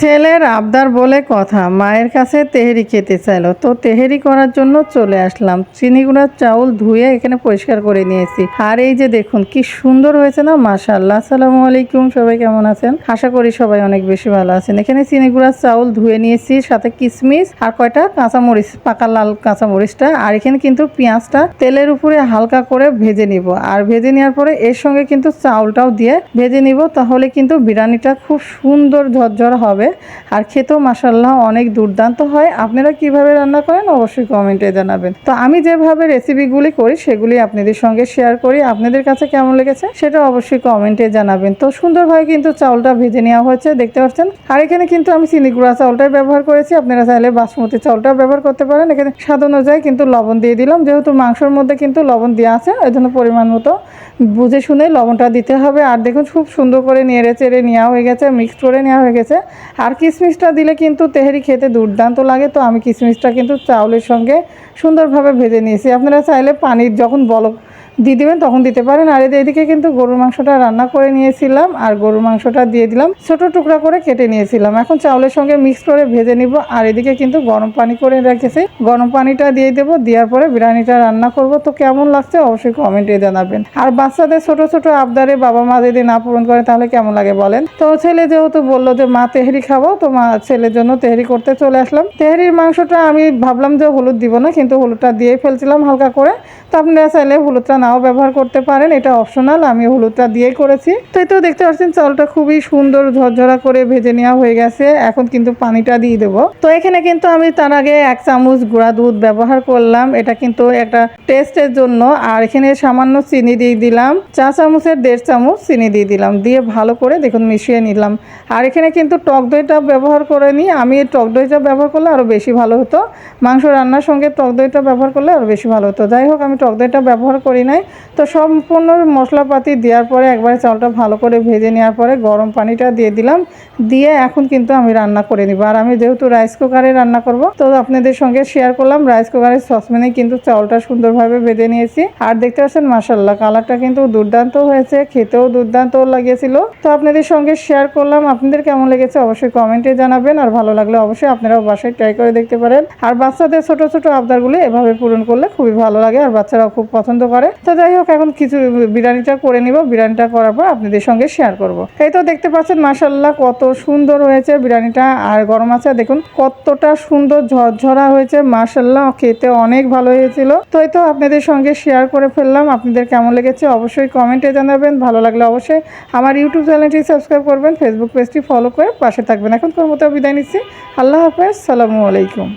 ছেলের আবদার বলে কথা, মায়ের কাছে তেহেরি খেতে চাইলো, তো তেহেরি করার জন্য চলে আসলাম। চিনি গুঁড়ার চাউল ধুয়ে এখানে পরিষ্কার করে নিয়েছি। আর এই যে দেখুন কি সুন্দর হয়েছে না, মাশাআল্লাহ। আসসালামু আলাইকুম, সবাই কেমন আছেন? আশা করি সবাই অনেক বেশি ভালো আছেন। এখানে চিনি গুঁড়ার চাউল ধুয়ে নিয়েছি, সাথে কিশমিশ আর কয়টা কাঁচামরিচ, পাকা লাল কাঁচামরিচটা। আর এখানে কিন্তু পেঁয়াজটা তেলের উপরে হালকা করে ভেজে নিব। আর ভেজে নেওয়ার পরে এর সঙ্গে কিন্তু চাউলটাও দিয়ে ভেজে নিব, তাহলে কিন্তু বিরিয়ানিটা খুব সুন্দর ঝরঝরা হবে আর খেতেও মাশাআল্লাহ অনেক দুর্দান্ত হয়। আপনারা কিভাবে রান্না করেন অবশ্যই কমেন্টে জানাবেন। তো আমি যেভাবে রেসিপিগুলি করি সেগুলি আপনাদের সঙ্গে শেয়ার করি, আপনাদের কাছে কেমন লেগেছে সেটা অবশ্যই কমেন্টে জানাবেন। তো সুন্দরভাবে কিন্তু চাউলটা ভেজে নেওয়া হয়েছে, দেখতে পাচ্ছেন। আর এখানে কিন্তু আমি চিনি গুঁড়া চাউলটাই ব্যবহার করেছি, আপনারা চাইলে বাসমতি চাউলটাও ব্যবহার করতে পারেন। এখানে স্বাদ অনুযায়ী কিন্তু লবণ দিয়ে দিলাম, যেহেতু মাংসের মধ্যে কিন্তু লবণ দেওয়া আছে, এই জন্য পরিমাণ মতো বুঝে শুনে লবণটা দিতে হবে। আর দেখুন খুব সুন্দর করে নেড়ে চেড়ে নেওয়া হয়ে গেছে, মিক্সড করে নেওয়া হয়ে গেছে। আর কিশমিশটা দিলে কিন্তু তেহেরি খেতে দুর্দান্ত লাগে, তো আমি কিশমিশটা কিন্তু চাউলের সঙ্গে সুন্দরভাবে ভেজে নিয়েছি। আপনারা চাইলে পানির যখন বলক দিয়ে দেবেন তখন দিতে পারেন। আর এদিকে কিন্তু গরুর মাংসটা রান্না করে নিয়েছিলাম, আর গরুর মাংসটা দিয়ে দিলাম, ছোট টুকরা করে কেটে নিয়েছিলাম। এখন চাউলের সঙ্গে মিক্স করে ভেজে নিব। আর এদিকে কিন্তু গরম পানি করে রেখেছি, গরম পানিটা দিয়ে দেবো। দেওয়ার পরে বিরিয়ানিটা রান্না করব। তো কেমন লাগছে অবশ্যই কমেন্টে জানাবেন। আর বাচ্চাদের ছোট ছোট আবদারে বাবা মা যদি না পূরণ করে তাহলে কেমন লাগে বলেন? তো ছেলে যেহেতু বললো যে মা তেহেরি খাবো, তো মা ছেলের জন্য তেহেরি করতে চলে আসলাম। তেহেরির মাংসটা আমি ভাবলাম যে হলুদ দিব না, কিন্তু হলুদটা দিয়েই ফেলছিলাম হালকা করে। তো আপনারা চাইলে হলুদটা নাও ব্যবহার করতে পারেন, এটা অপশনাল, আমি হলুদটা দিয়েই করেছি। তাই তো দেখতে পাচ্ছেন চালটা খুবই সুন্দর ঝরঝরা করে ভেজে নেওয়া হয়ে গেছে। এখন কিন্তু পানিটা দিয়ে দেবো। তো এখানে কিন্তু আমি তার আগে 1 চামচ গুঁড়া দুধ ব্যবহার করলাম, এটা কিন্তু একটা টেস্টের জন্য। আর এখানে সামান্য চিনি দিয়ে দিলাম, 4 চামচের 1.5 চামচ চিনি দিয়ে দিলাম, দিয়ে ভালো করে দেখুন মিশিয়ে নিলাম। আর এখানে কিন্তু টক দইটা ব্যবহার করে নিই, আমি টক দইটা ব্যবহার করলে আরও বেশি ভালো হতো। মাংস রান্নার সঙ্গে টক দইটা ব্যবহার করলে আরও বেশি ভালো হতো। যাই হোক, আমি টক দইটা ব্যবহার করি নাই। তো সম্পূর্ণ মশলাপাতি দেওয়ার পরে একবারে চালটা ভালো করে ভেজে নেওয়ার পরে গরম পানিটা দিয়ে দিলাম, দিয়ে এখন কিন্তু আমি রান্না করে নিব। আর আমি যেহেতু রাইস কুকারে রান্না করব, তো আপনাদের সঙ্গে শেয়ার করলাম রাইস কুকারের সসপ্যানে কিন্তু চাউলটা সুন্দরভাবে ভেজে নিয়েছি। আর দেখতে পাচ্ছেন মাশাআল্লাহ কালারটা কিন্তু দুর্দান্ত হয়েছে, খেতেও দুর্দান্ত লাগিয়েছিল। তো আপনাদের সঙ্গে শেয়ার করলাম, আপনাদের কেমন লেগেছে অবশ্যই কমেন্টে জানাবেন। আর ভালো লাগলে অবশ্যই আপনারাও বাসায় ট্রাই করে দেখতে পারেন। আর বাচ্চাদের ছোট ছোট আবদারগুলো এভাবে পূরণ করলে খুবই ভালো লাগে, আর বাচ্চারাও খুব পছন্দ করে। তো যাই হোক, এখন কিছু বিরিয়ানিটা করে নিব, বিরিয়ানিটা করার পর আপনাদের সঙ্গে শেয়ার করব। এই তো দেখতে পাচ্ছেন মাশাআল্লাহ কত সুন্দর হয়েছে বিরিয়ানিটা। আর গরম আছে দেখুন কতটা সুন্দর ঝরঝরা হয়েছে, মাশাআল্লাহ খেতে অনেক ভালো হয়েছিল। তো এই তো আপনাদের সঙ্গে শেয়ার করে ফেললাম, আপনাদের কেমন লেগেছে অবশ্যই কমেন্টে জানাবেন। ভালো লাগলে অবশ্যই আমার ইউটিউব চ্যানেলটি সাবস্ক্রাইব করবেন, ফেসবুক পেজটি ফলো করে পাশে থাকবেন। এখন কোন মতো বিদায় নিচ্ছি, আল্লাহ হাফেজ, সালামু আলাইকুম।